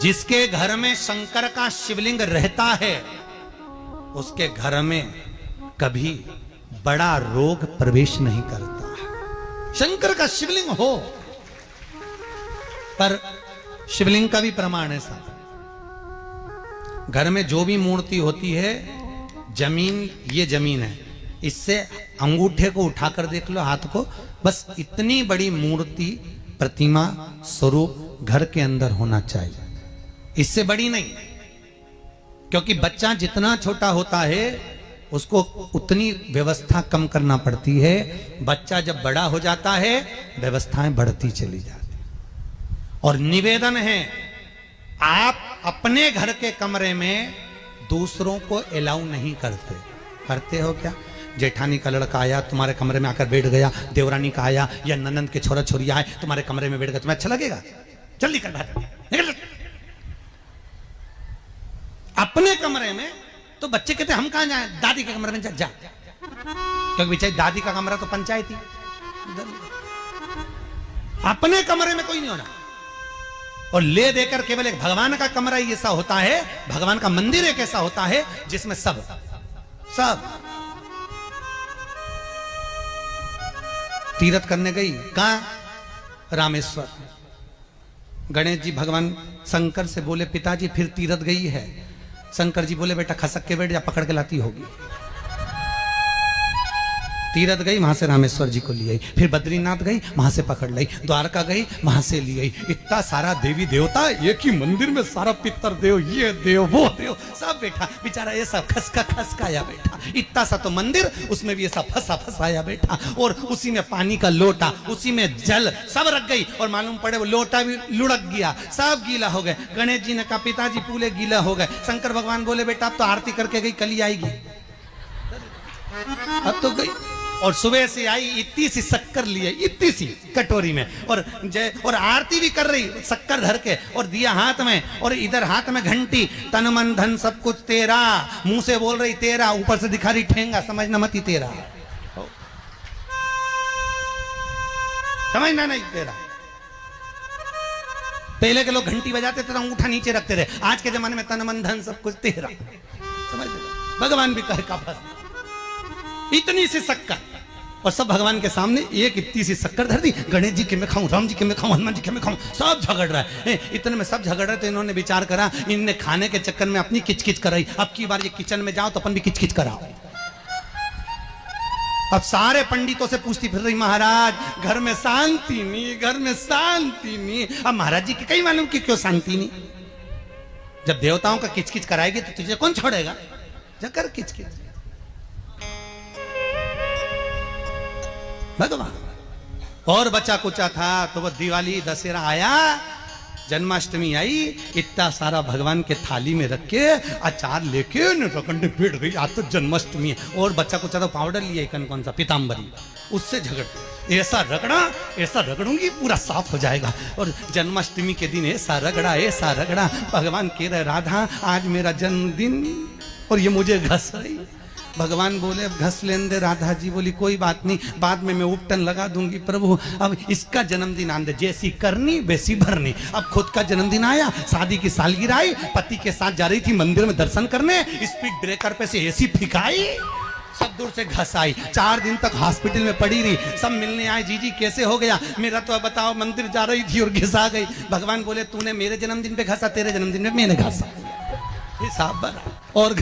जिसके घर में शंकर का शिवलिंग रहता है उसके घर में कभी बड़ा रोग प्रवेश नहीं करता। शंकर का शिवलिंग हो, पर शिवलिंग का भी प्रमाण है साहब, घर में जो भी मूर्ति होती है, जमीन ये जमीन है, इससे अंगूठे को उठाकर देख लो, हाथ को, बस इतनी बड़ी मूर्ति प्रतिमा स्वरूप घर के अंदर होना चाहिए, इससे बड़ी नहीं। क्योंकि बच्चा जितना छोटा होता है उसको उतनी व्यवस्था कम करना पड़ती है, बच्चा जब बड़ा हो जाता है व्यवस्थाएं बढ़ती चली जाती। और निवेदन है, आप अपने घर के कमरे में दूसरों को अलाउ नहीं करते। करते हो क्या? जेठानी का लड़का आया तुम्हारे कमरे में आकर बैठ गया, देवरानी का आया या ननंद के छोरा छोरी आए तुम्हारे कमरे में बैठ गए, तुम्हें अच्छा लगेगा? जल्दी कर बाहर निकल। अपने कमरे में तो बच्चे कहते हम कहां जाएं, दादी के कमरे में जा, क्योंकि बेचारी दादी का कमरा तो पंचायती। अपने कमरे में कोई नहीं होना। और ले देकर केवल एक भगवान का कमरा ही ऐसा होता है, भगवान का मंदिर एक ऐसा होता है जिसमें सब तीर्थ करने गई, कहां? रामेश्वर। गणेश जी भगवान शंकर से बोले पिताजी फिर तीर्थ गई है। शंकर जी बोले बेटा खसक के बैठ जा, पकड़ के लाती होगी। तीरथ गई, वहां से रामेश्वर जी को ले आई, फिर बद्रीनाथ गई, वहां से पकड़ लाई, द्वारका गई, वहां से ले आई। इतना सारा देवी देवता एक ही मंदिर में, सारा पितर देव, ये देव वो देव सब बैठा, बेचारा ये सब खसकाया बैठा। इतना सा तो मंदिर, उसमें भी ऐसा फंसाया बैठा, और उसी में पानी का लोटा, उसी में जल सब रख गई, और मालूम पड़े वो लोटा भी लुढ़क गया, सब गीला हो गए। गणेश जी ने कहा पिताजी पूरे गीला हो गए। शंकर भगवान बोले बेटा अब तो आरती करके गई, कल ही आएगी। अब तो गई, और सुबह से आई, इतनी सी शक्कर लिए, इतनी सी कटोरी में, और आरती भी कर रही शक्कर धर के, और दिया हाथ में, और इधर हाथ में घंटी, तन मन धन सब कुछ तेरा, मुंह से बोल रही तेरा, ऊपर से दिखा रही ठेंगा, समझना मत ही तेरा, समझना नहीं तेरा। पहले के लोग घंटी बजाते थे तो अंगूठा नीचे रखते थे, आज के जमाने में तन मन धन सब कुछ तेरा, समझ भगवान भी कहे का इतनी सी शक्कर, और सब भगवान के सामने एक इतनी सी शक्कर धर दी। गणेश जी के मैं खाऊं, राम जी के मैं खाऊं, हनुमान जी के मैं खाऊं, सब झगड़ रहा है। इतने में सब झगड़ रहे, तो इन्होंने विचार करा, इनने खाने के चक्कर में अपनी किचकिच कराई, अब की बार ये किचन में जाओ तो अपन भी किचकिच कराओ। अब सारे पंडितों से पूछती फिर रही, महाराज घर में शांति नहीं, घर में शांति नहीं। अब महाराज जी के कई मालूम कि क्यों शांति नहीं, जब देवताओं का किचकिच कराएगी तो तुझे कौन छोड़ेगा, जकर किचकिच भगवान। और बचा कुचा था तो वो दिवाली दशहरा आया, जन्माष्टमी आई, इतना सारा भगवान के थाली में रख के अचार लेके रखंडे बैठ गई, आज तो जन्माष्टमी है। और बच्चा कुचा तो पाउडर लिया कौन सा पीताम्बरी, उससे झगड़ते, ऐसा रगड़ूंगी पूरा साफ हो जाएगा। और जन्माष्टमी के दिन ऐसा रगड़ा, भगवान कह रहे राधा आज मेरा जन्मदिन और ये मुझे घस रही। भगवान बोले अब घस लेने दे। राधा जी बोली कोई बात नहीं, बाद में मैं उपटन लगा दूंगी प्रभु, अब इसका जन्मदिन आने दे, जैसी करनी वैसी भरनी। अब खुद का जन्मदिन आया, शादी की सालगिरह आई, पति के साथ जा रही थी मंदिर में दर्शन करने, स्पीड ब्रेकर पे से ऐसी फिकाई, सब दूर से घस आई। 4 दिन तक हॉस्पिटल में पड़ी रही, सब मिलने आए, जीजी कैसे हो गया? मेरा तो बताओ मंदिर जा रही थी और घिसा गई। भगवान बोले तूने मेरे जन्मदिन पे घसा, तेरे जन्मदिन में मैंने घसा, हिसाब बना और